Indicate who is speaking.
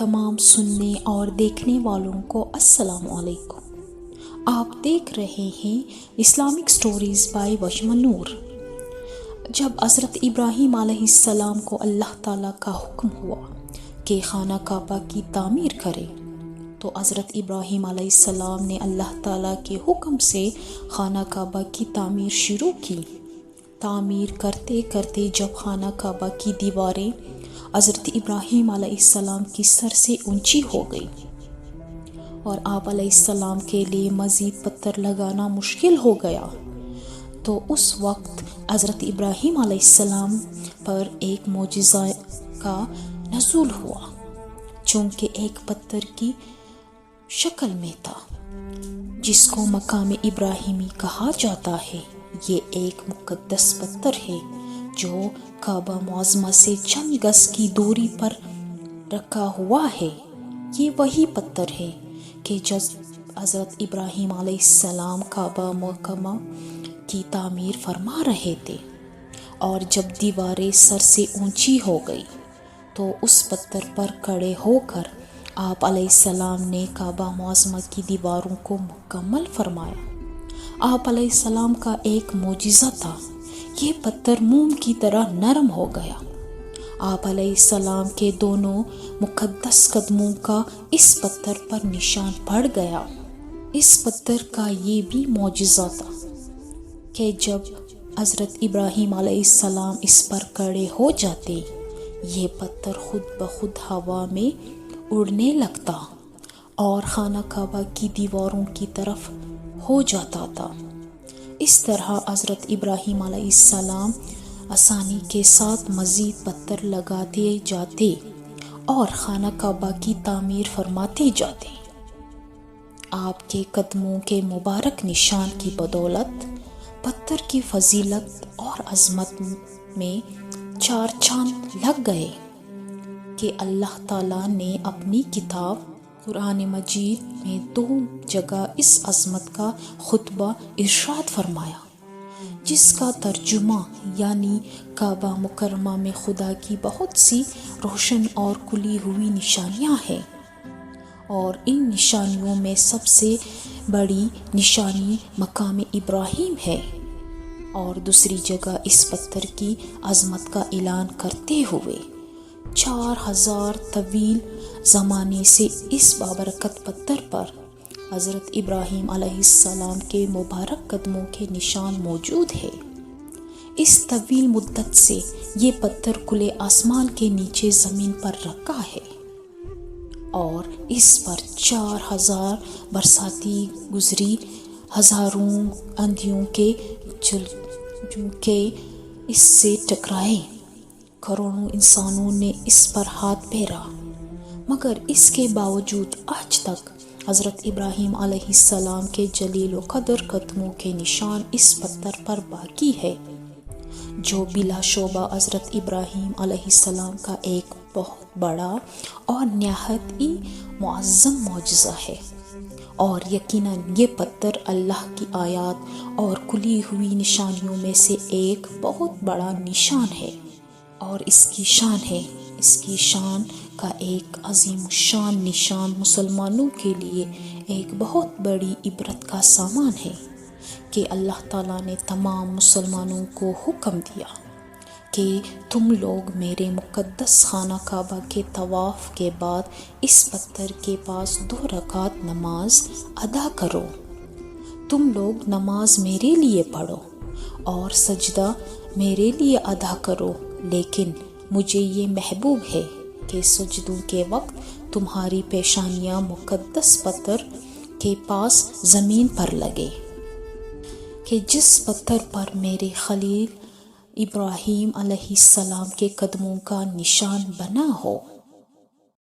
Speaker 1: تمام سننے اور دیکھنے والوں کو السلام علیکم۔ آپ دیکھ رہے ہیں اسلامک سٹوریز بائی وشم نور۔ جب حضرت ابراہیم علیہ السلام کو اللہ تعالیٰ کا حکم ہوا کہ خانہ کعبہ کی تعمیر کرے تو حضرت ابراہیم علیہ السلام نے اللہ تعالیٰ کے حکم سے خانہ کعبہ کی تعمیر شروع کی۔ تعمیر کرتے کرتے جب خانہ کعبہ کی دیواریں حضرت ابراہیم علیہ السلام کی سر سے اونچی ہو گئی اور آپ علیہ السلام کے لیے مزید پتھر لگانا مشکل ہو گیا تو اس وقت حضرت ابراہیم علیہ السلام پر ایک معجزہ کا نزول ہوا، چونکہ ایک پتھر کی شکل میں تھا جس کو مقام ابراہیمی کہا جاتا ہے۔ یہ ایک مقدس پتھر ہے جو کعبہ معظمہ سے چند گز کی دوری پر رکھا ہوا ہے۔ یہ وہی پتھر ہے کہ جب حضرت ابراہیم علیہ السلام کعبہ مکرمہ کی تعمیر فرما رہے تھے اور جب دیواریں سر سے اونچی ہو گئی تو اس پتھر پر کھڑے ہو کر آپ علیہ السلام نے کعبہ معظمہ کی دیواروں کو مکمل فرمایا۔ آپ علیہ السلام کا ایک معجزہ تھا، یہ پتھر موم کی طرح نرم ہو گیا۔ آپ علیہ السلام کے دونوں مقدس قدموں کا اس پتھر پر نشان پڑ گیا۔ اس پتھر کا یہ بھی معجزہ تھا کہ جب حضرت ابراہیم علیہ السلام اس پر کھڑے ہو جاتے، یہ پتھر خود بخود ہوا میں اڑنے لگتا اور خانہ کعبہ کی دیواروں کی طرف ہو جاتا تھا۔ اس طرح حضرت ابراہیم علیہ السلام آسانی کے ساتھ مزید پتھر لگاتے جاتے اور خانہ کعبہ کی تعمیر فرماتے جاتے۔ آپ کے قدموں کے مبارک نشان کی بدولت پتھر کی فضیلت اور عظمت میں چار چاند لگ گئے کہ اللہ تعالیٰ نے اپنی کتاب قرآن مجید میں 2 جگہ اس عظمت کا خطبہ ارشاد فرمایا، جس کا ترجمہ یعنی کعبہ مکرمہ میں خدا کی بہت سی روشن اور کھلی ہوئی نشانیاں ہیں، اور ان نشانیوں میں سب سے بڑی نشانی مقام ابراہیم ہے۔ اور دوسری جگہ اس پتھر کی عظمت کا اعلان کرتے ہوئے 4000 طویل زمانے سے اس بابرکت پتھر پر حضرت ابراہیم علیہ السلام کے مبارک قدموں کے نشان موجود ہے۔ اس طویل مدت سے یہ پتھر کھلے آسمان کے نیچے زمین پر رکھا ہے اور اس پر 4000 برساتی گزری، ہزاروں آندھیوں کے جھونکے اس سے ٹکرائے، کروڑوں انسانوں نے اس پر ہاتھ پھیرا، مگر اس کے باوجود آج تک حضرت ابراہیم علیہ السلام کے جلیل و قدر قدموں کے نشان اس پتھر پر باقی ہے، جو بلا شبہ حضرت ابراہیم علیہ السلام کا ایک بہت بڑا اور نہایت ہی معظم معجزہ ہے۔ اور یقیناً یہ پتھر اللہ کی آیات اور کھلی ہوئی نشانیوں میں سے ایک بہت بڑا نشان ہے، اور اس کی شان کا ایک عظیم شان نشان مسلمانوں کے لیے ایک بہت بڑی عبرت کا سامان ہے کہ اللہ تعالیٰ نے تمام مسلمانوں کو حکم دیا کہ تم لوگ میرے مقدس خانہ کعبہ کے طواف کے بعد اس پتھر کے پاس 2 رکعت نماز ادا کرو۔ تم لوگ نماز میرے لیے پڑھو اور سجدہ میرے لیے ادا کرو، لیکن مجھے یہ محبوب ہے کہ سجدوں کے وقت تمہاری پیشانیاں مقدس پتھر کے پاس زمین پر لگے، کہ جس پتھر پر میرے خلیل ابراہیم علیہ السلام کے قدموں کا نشان بنا ہو۔